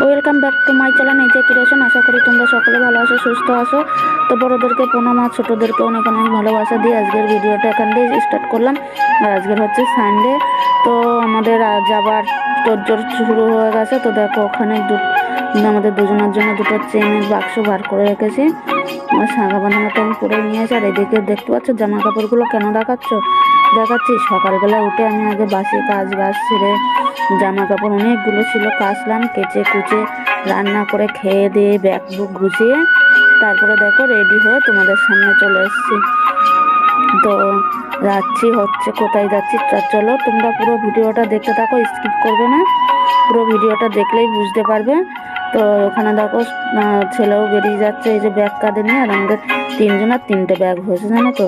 Welcome back to my channel নিজে creation. আশা করি তোমরা সকলে ভালো আছো, সুস্থ আছো। তো বড়োদেরকে প্রণাম আর ছোটোদেরকে অনেক অনেক ভালোবাসা দিয়ে আজকের ভিডিওটা এখান দিয়ে স্টার্ট করলাম। আর আজকের হচ্ছে সানডে, তো আমাদের যাবার তোড়জোড় শুরু হয়ে গেছে। তো দেখো ওখানে আমাদের দুজনের জন্য দুটো চেনের বাক্স বার করে রেখেছি। আমার সাগা বাঁধানো তো আমি পরে নিয়েছি। আর এদিকে দেখতে পাচ্ছ জামা কাপড়গুলো কেন দেখাচ্ছি সকালবেলা উঠে আমি আগে বাসি কাজ সেরে জামা কাপড় অনেকগুলো ছিল কাচলাম, কেচে কুচে রান্না করে খেয়ে দিয়ে ব্যাগ বুক গুছিয়ে তারপরে দেখো রেডি হয়ে তোমাদের সামনে চলে এসেছি। তো কোথায় যাচ্ছি চলো তোমরা পুরো ভিডিওটা দেখতে থাকো, স্কিপ করবে না। পুরো ভিডিওটা দেখলেই বুঝতে পারবে। তো ওখানে দেখো ছেলেও বেরিয়ে যাচ্ছে এই যে ব্যাগ কাঁধে নিয়ে। আর আমাদের তিনজনের তিনটে ব্যাগ হয়েছে জানো তো।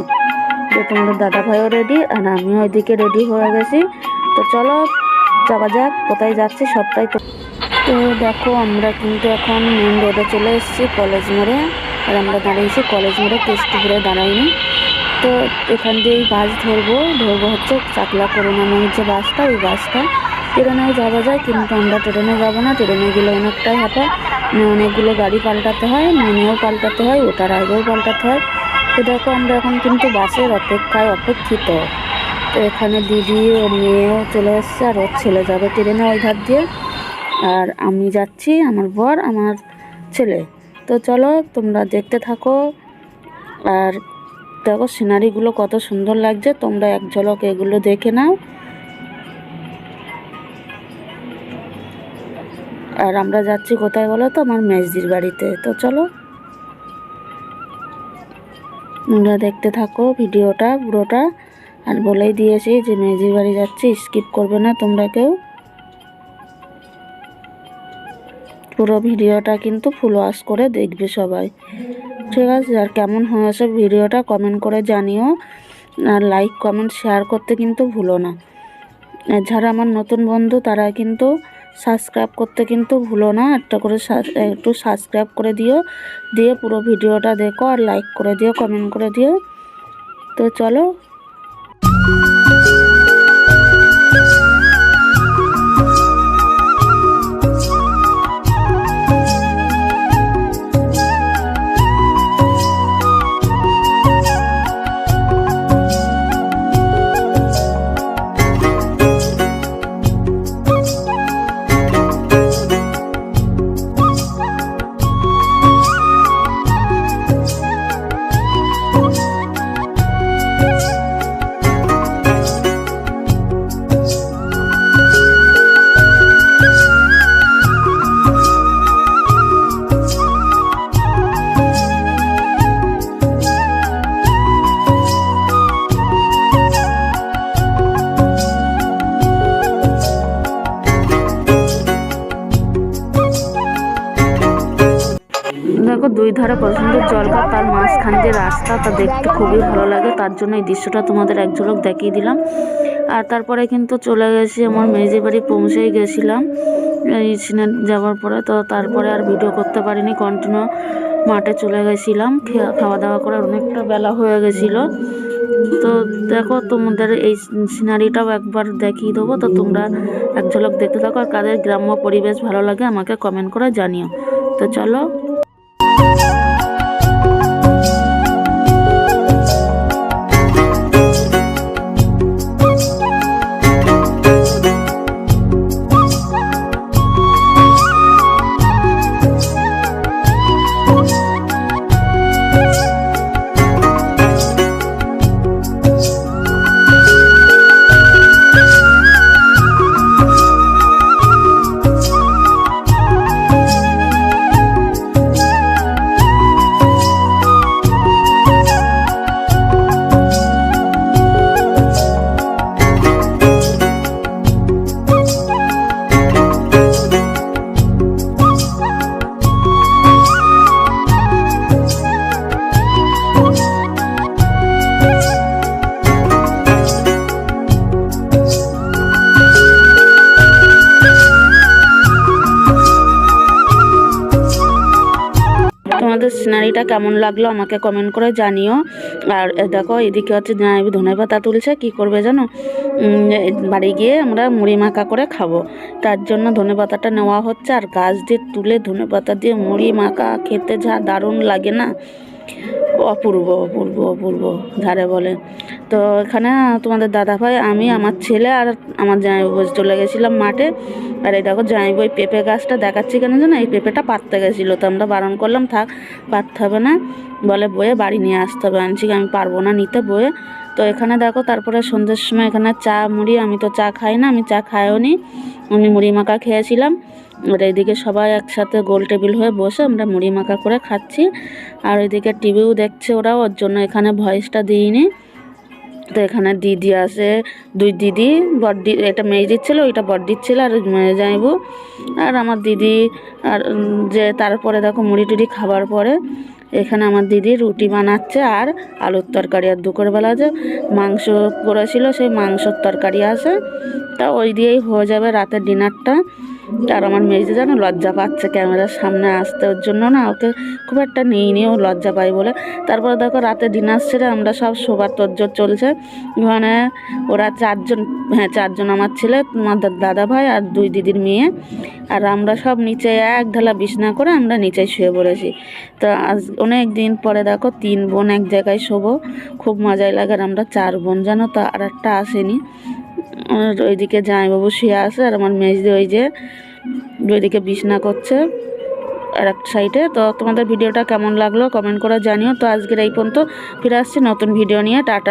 তোমাদের দাদা ভাইও রেডি আর আমিও ওইদিকে রেডি হয়ে গেছি। তো চলো যাওয়া যাক, কোথায় যাচ্ছি সবটাই। তো দেখো আমরা কিন্তু এখন মেন রোডে চলে এসেছি, কলেজ মোড়ে। আর আমরা দাঁড়িয়েছি কলেজ মোড়ে, কেষ্টপুরে দাঁড়াইনি। তো এখান দিয়েই বাস ধরবো হচ্ছে চাকলা করুণাময়ীর যে বাসটা, ওই বাসটা। ট্রেনেও যাওয়া যায়, কিন্তু আমরা ট্রেনে যাবো না। ট্রেনে গেলে অনেকটাই হাঁটা, অনেকগুলো গাড়ি পাল্টাতে হয়, নেমেও পাল্টাতে হয়, ওটার আগেও পাল্টাতে হয়। তো দেখো আমরা এখন কিন্তু বাসের অপেক্ষিত। তো এখানে দিদি ওর মেয়েও চলে এসছে, আর ওর ছেলে যাবে ট্রেনে ওই ধার দিয়ে। আর আমি যাচ্ছি, আমার বর, আমার ছেলে। তো চলো তোমরা দেখতে থাকো। আর দেখো সিনারিগুলো কত সুন্দর লাগছে, তোমরা এক ঝলক এগুলো দেখে নাও। আর আমরা যাচ্ছি কোথায় বলো তো, আমার মেজদির বাড়িতে। তো চলো তোমরা দেখতে থাকো ভিডিওটা পুরোটা। আর বলেই দিয়েছি যে মেজদির বাড়ি যাচ্ছি, স্কিপ করবে না তোমরা কেউ। পুরো ভিডিওটা কিন্তু ফুল ওয়াচ করে দেখবে সবাই, ঠিক আছে? আর কেমন হয়েছে ভিডিওটা কমেন্ট করে জানিও। আর লাইক কমেন্ট শেয়ার করতে কিন্তু ভুলো না। আর যারা আমার নতুন বন্ধু তারা কিন্তু সাবস্ক্রাইব করতে কিন্তু ভুলো না। একটু সাবস্ক্রাইব করে দিও, দিয়ে পুরো ভিডিওটা দেখো। আর লাইক করে দিও, কমেন্ট করে দিও। তো চলো দেখো দুই ধারে কত সুন্দর জলঘাট, তার মাঝখান দিয়ে রাস্তা, তা দেখতে খুবই ভালো লাগে। তার জন্য এই দৃশ্যটা তোমাদের এক ঝলক দেখিয়ে দিলাম। আর তারপরে কিন্তু চলে গেছি আমার মেজে বাড়ি, পৌঁছেই গেছিলাম এই সিনেমা যাওয়ার পরে। তো তারপরে আর ভিডিও করতে পারিনি, কন্টিনিউ মাঠে চলে গেছিলাম। খাওয়া দাওয়া করে অনেকটা বেলা হয়ে গেছিলো। তো দেখো তোমাদের এই সিনারিটাও একবার দেখিয়ে দেবো। তো তোমরা এক ঝলক দেখতে থাকো। আর কাদের গ্রাম্য পরিবেশ ভালো লাগে আমাকে কমেন্ট করে জানিও। তো চলো তোমাদের সিনারিটা কেমন লাগলো আমাকে কমেন্ট করে জানিও। আর দেখো এদিকে হচ্ছে জামাইবাবু ধনেপাতা তুলছে, কি করবে জানো, বাড়ি গিয়ে আমরা মুড়ি মাখা করে খাবো, তার জন্য ধনেপাতাটা নেওয়া হচ্ছে। আর গাছ দিয়ে তুলে ধনেপাতা দিয়ে মুড়ি মাখা খেতে যা দারুণ লাগে না, অপূর্ব অপূর্ব অপূর্ব ধারে বলে। তো এখানে তোমাদের দাদাভাই, আমি, আমার ছেলে আর আমার জামাইবাবু চলে গেছিলাম মাঠে। আর এই দেখো জামাইবাবু পেঁপে গাছটা দেখাচ্ছি কেন জানো, এই পেঁপেটা পাততে গেছিলো, তো আমরা বারণ করলাম থাক পাততে হবে না, বলে বয়ে বাড়ি নিয়ে আসতে হবে। আনছি আমি পারবো না নিতে বয়ে। তো এখানে দেখো তারপরে সন্ধ্যের সময় এখানে চা মুড়ি, আমি তো চা খাই না, আমি চা খাইও নি, আমি মুড়ি মাখা খেয়েছিলাম। আর এইদিকে সবাই একসাথে গোল টেবিল হয়ে বসে আমরা মুড়ি মাখা করে খাচ্ছি। আর ওইদিকে টিভিও দেখছে ওরা, ওর জন্য এখানে ভয়েসটা দিইনি। তো এখানে দিদি আছে, দুই দিদি, বড়দি, এটা মেজদির ছিল, ওইটা বড়দির ছিল, আর জামাইবাবু আর আমার দিদি। আর যে তারপরে দেখো মুড়ি টুড়ি খাবার পরে এখানে আমার দিদি রুটি বানাচ্ছে আর আলুর তরকারি। আর দুপুরবেলা যে মাংস করেছিল সেই মাংসর তরকারি আছে, তা ওই দিয়েই হয়ে যাবে রাতের ডিনারটা। আর আমার মেয়েটি যেন লজ্জা পাচ্ছে ক্যামেরার সামনে আসতে, ওর জন্য না ওকে খুব একটা নিয়ে ও লজ্জা পাই বলে। তারপরে দেখো রাতে ডিনার সেরে আমরা সব শোবার তোড়জোড় চলছে, মানে ওরা চারজন, হ্যাঁ চারজন, আমার ছেলে, তোমার দাদা ভাই আর দুই দিদির মেয়ে। আর আমরা সব নিচে এক ঢালা বিছনা করে আমরা নিচে শুয়ে পড়েছি। তো আজ অনেক দিন পরে দেখো 3 বোন এক জায়গায় শোবো, খুব মজাই লাগে। আর আমরা 4 বোন জানো তো, আর একটা আসেনি। আর ওইদিকে জামাইবাবু শুয়ে আছে, আর আমার মেজদি ওই যে ওইদিকে বিছনা করছে আর একটা সাইডে। তো তোমাদের ভিডিওটা কেমন লাগলো কমেন্ট করে জানিও। তো আজকের এই পর্যন্ত, ফিরে আসছি নতুন ভিডিও নিয়ে, টাটা।